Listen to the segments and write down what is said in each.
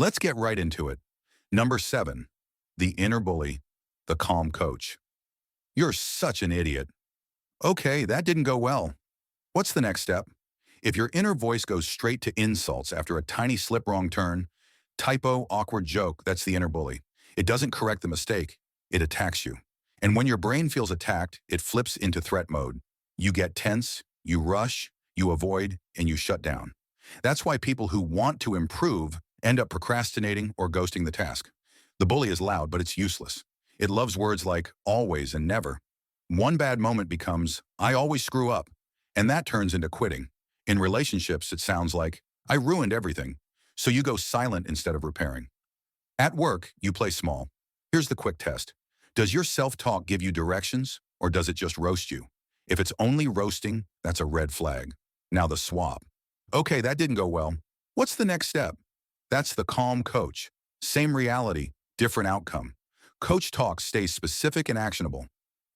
Let's get right into it. Number 7, the inner bully, the calm coach. You're such an idiot. Okay, that didn't go well. What's the next step? If your inner voice goes straight to insults after a tiny slip wrong turn, typo, awkward joke, that's the inner bully. It doesn't correct the mistake, it attacks you. And when your brain feels attacked, it flips into threat mode. You get tense, you rush, you avoid, and you shut down. That's why people who want to improve end up procrastinating or ghosting the task. The bully is loud, but it's useless. It loves words like always and never. One bad moment becomes, I always screw up, and that turns into quitting. In relationships, it sounds like, I ruined everything, so you go silent instead of repairing. At work, you play small. Here's the quick test. Does your self-talk give you directions, or does it just roast you? If it's only roasting, that's a red flag. Now the swap. Okay, that didn't go well. What's the next step? That's the calm coach. Same reality, different outcome. Coach talk stays specific and actionable.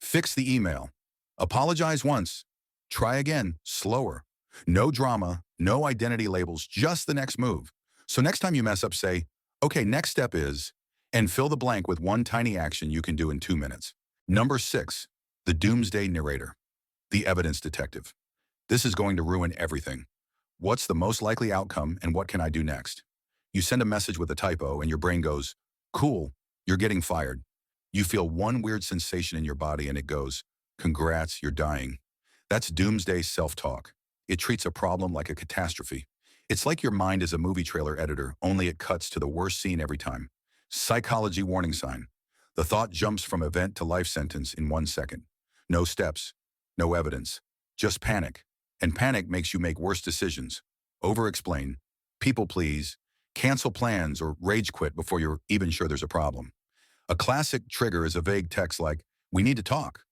Fix the email. Apologize once. Try again, slower. No drama, no identity labels, just the next move. So next time you mess up, say, okay, next step is, and fill the blank with one tiny action you can do in 2 minutes. Number 6, the Doomsday Narrator, the evidence detective. This is going to ruin everything. What's the most likely outcome and what can I do next? You send a message with a typo and your brain goes, cool, you're getting fired. You feel one weird sensation in your body and it goes, congrats, you're dying. That's doomsday self-talk. It treats a problem like a catastrophe. It's like your mind is a movie trailer editor, only it cuts to the worst scene every time. Psychology warning sign. The thought jumps from event to life sentence in 1 second. No steps, no evidence, just panic. And panic makes you make worse decisions. Over-explain, people please, cancel plans or rage quit before you're even sure there's a problem. A classic trigger is a vague text like, we need to talk.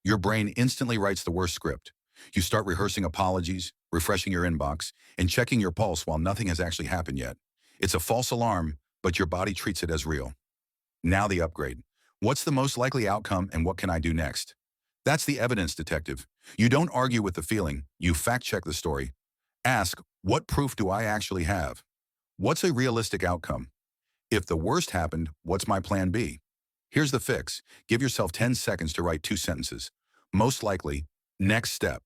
Your brain instantly writes the worst script. You start rehearsing apologies, refreshing your inbox, and checking your pulse while nothing has actually happened yet. It's a false alarm, but your body treats it as real. Now the upgrade. What's the most likely outcome and what can I do next? That's the evidence detective. You don't argue with the feeling, you fact-check the story. Ask, what proof do I actually have? What's a realistic outcome? If the worst happened, what's my plan B? Here's the fix. Give yourself 10 seconds to write 2 sentences. Most likely, next step.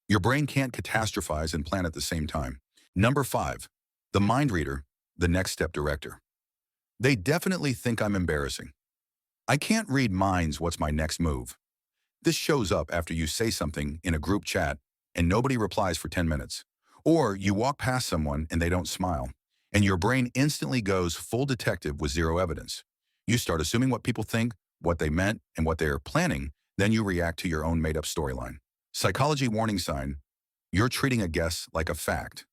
Your brain can't catastrophize and plan at the same time. Number 5, the mind reader, the next step director. They definitely think I'm embarrassing. I can't read minds, what's my next move? This shows up after you say something in a group chat and nobody replies for 10 minutes. Or you walk past someone and they don't smile, and your brain instantly goes full detective with zero evidence. You start assuming what people think, what they meant, and what they are planning, then you react to your own made-up storyline. Psychology warning sign, you're treating a guess like a fact.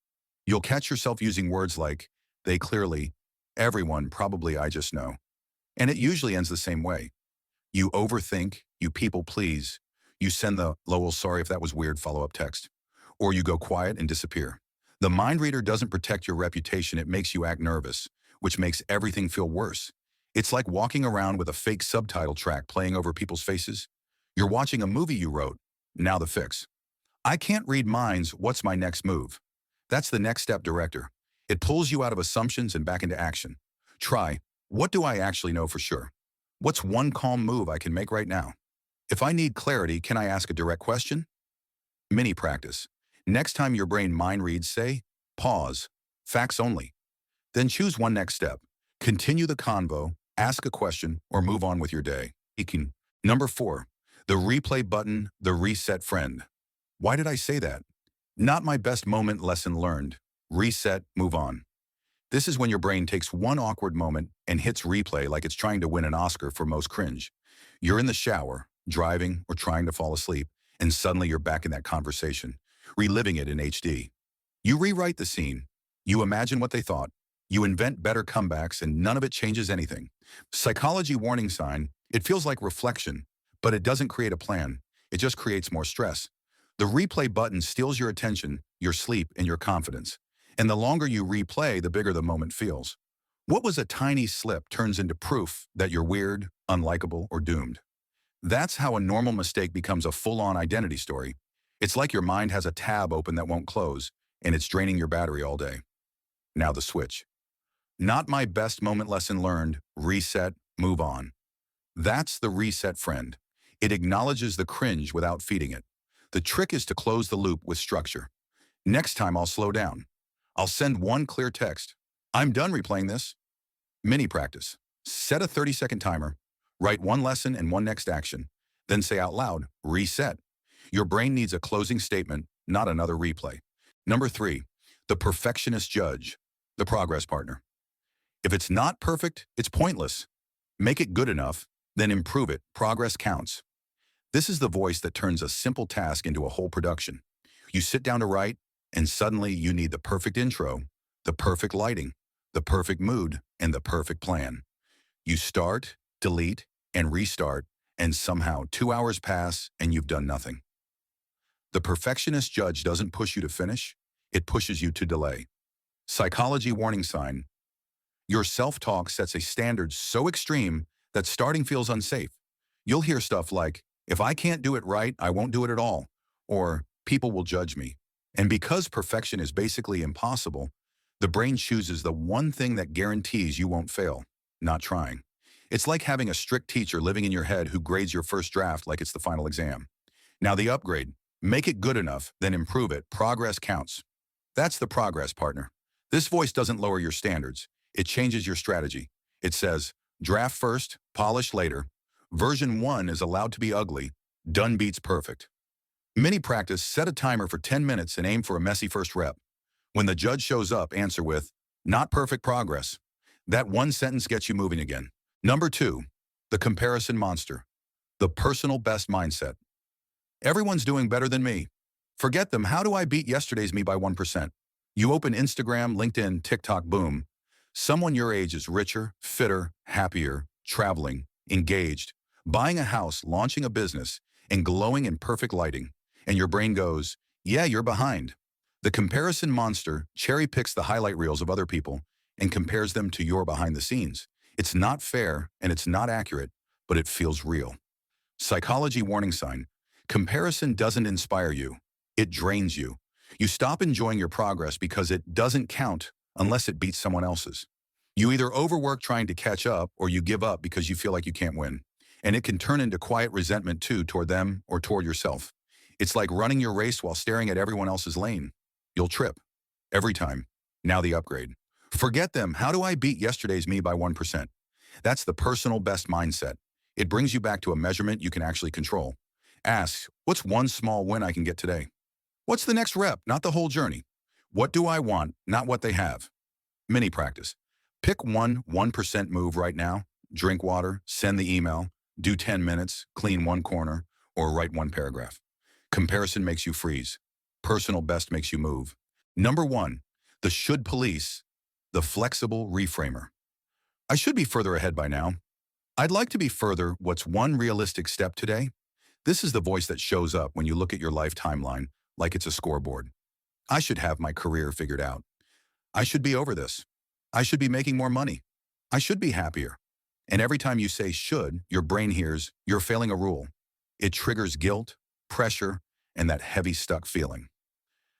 You'll catch yourself using words like, they clearly, everyone, probably, I just know. And it usually ends the same way. You overthink, you people please, you send the, lol, sorry if that was weird follow-up text, or you go quiet and disappear. The mind reader doesn't protect your reputation, it makes you act nervous, which makes everything feel worse. It's like walking around with a fake subtitle track playing over people's faces. You're watching a movie you wrote. Now the fix. I can't read minds, what's my next move? That's the next step director. It pulls you out of assumptions and back into action. Try, what do I actually know for sure? What's one calm move I can make right now? If I need clarity, can I ask a direct question? Mini practice. Next time your brain mind reads, say, pause, facts only. Then choose one next step. Continue the convo, ask a question, or move on with your day. Number 4, the replay button, the reset friend. Why did I say that? Not my best moment, lesson learned. Reset, move on. This is when your brain takes one awkward moment and hits replay like it's trying to win an Oscar for most cringe. You're in the shower, driving, or trying to fall asleep, and suddenly you're back in that conversation, reliving it in HD. You rewrite the scene. You imagine what they thought. You invent better comebacks, and none of it changes anything. Psychology warning sign, it feels like reflection, but it doesn't create a plan. It just creates more stress. The replay button steals your attention, your sleep, and your confidence. And the longer you replay, the bigger the moment feels. What was a tiny slip turns into proof that you're weird, unlikable, or doomed. That's how a normal mistake becomes a full-on identity story. It's like your mind has a tab open that won't close, and it's draining your battery all day. Now the switch. Not my best moment lesson learned. Reset, move on. That's the reset friend. It acknowledges the cringe without feeding it. The trick is to close the loop with structure. Next time I'll slow down. I'll send one clear text. I'm done replaying this. Mini practice. Set a 30-second timer. Write one lesson and one next action. Then say out loud, reset. Your brain needs a closing statement, not another replay. Number 3, the perfectionist judge, the progress partner. If it's not perfect, it's pointless. Make it good enough, then improve it. Progress counts. This is the voice that turns a simple task into a whole production. You sit down to write, and suddenly you need the perfect intro, the perfect lighting, the perfect mood, and the perfect plan. You start, delete, and restart, and somehow 2 hours pass and you've done nothing. The perfectionist judge doesn't push you to finish, it pushes you to delay. Psychology warning sign. Your self-talk sets a standard so extreme that starting feels unsafe. You'll hear stuff like, if I can't do it right, I won't do it at all, or people will judge me. And because perfection is basically impossible, the brain chooses the one thing that guarantees you won't fail, not trying. It's like having a strict teacher living in your head who grades your first draft like it's the final exam. Now the upgrade. Make it good enough, then improve it. Progress counts. That's the progress partner. This voice doesn't lower your standards. It changes your strategy. It says, draft first, polish later. Version 1 is allowed to be ugly. Done beats perfect. Mini practice, set a timer for 10 minutes and aim for a messy first rep. When the judge shows up, answer with, not perfect progress. That one sentence gets you moving again. Number 2, the comparison monster, the personal best mindset. Everyone's doing better than me. Forget them. How do I beat yesterday's me by 1%? You open Instagram, LinkedIn, TikTok, boom. Someone your age is richer, fitter, happier, traveling, engaged, buying a house, launching a business, and glowing in perfect lighting. And your brain goes, yeah, you're behind. The comparison monster cherry picks the highlight reels of other people and compares them to your behind the scenes. It's not fair and it's not accurate, but it feels real. Psychology warning sign. Comparison doesn't inspire you. It drains you. You stop enjoying your progress because it doesn't count unless it beats someone else's. You either overwork trying to catch up or you give up because you feel like you can't win. And it can turn into quiet resentment too toward them or toward yourself. It's like running your race while staring at everyone else's lane. You'll trip. Every time. Now the upgrade. Forget them. How do I beat yesterday's me by 1%? That's the personal best mindset. It brings you back to a measurement you can actually control. Ask, what's one small win I can get today? What's the next rep, not the whole journey? What do I want, not what they have? Mini practice. Pick one 1% move right now. Drink water, send the email, do 10 minutes, clean one corner, or write one paragraph. Comparison makes you freeze. Personal best makes you move. Number 1, the should police, the flexible reframer. I should be further ahead by now. I'd like to be further. What's one realistic step today? This is the voice that shows up when you look at your life timeline like it's a scoreboard. I should have my career figured out. I should be over this. I should be making more money. I should be happier. And every time you say should, your brain hears, you're failing a rule. It triggers guilt, pressure, and that heavy stuck feeling.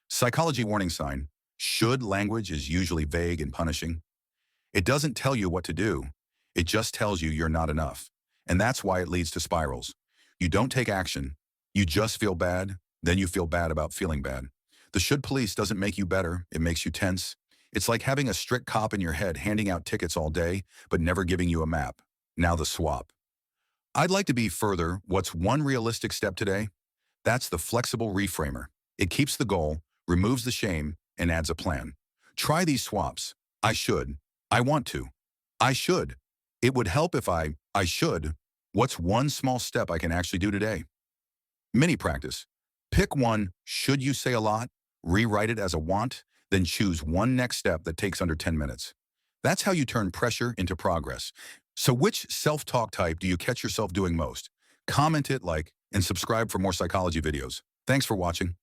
Psychology warning sign. Should language is usually vague and punishing. It doesn't tell you what to do. It just tells you you're not enough. And that's why it leads to spirals. You don't take action. You just feel bad. Then you feel bad about feeling bad. The should police doesn't make you better. It makes you tense. It's like having a strict cop in your head handing out tickets all day, but never giving you a map. Now the swap. I'd like to be further. What's one realistic step today? That's the flexible reframer. It keeps the goal, removes the shame, and adds a plan. Try these swaps. I should. I want to. I should. It would help if I should. What's one small step I can actually do today? Mini practice. Pick one should you say a lot, rewrite it as a want, then choose one next step that takes under 10 minutes. That's how you turn pressure into progress. So which self-talk type do you catch yourself doing most? Comment it, like, and subscribe for more psychology videos. Thanks for watching.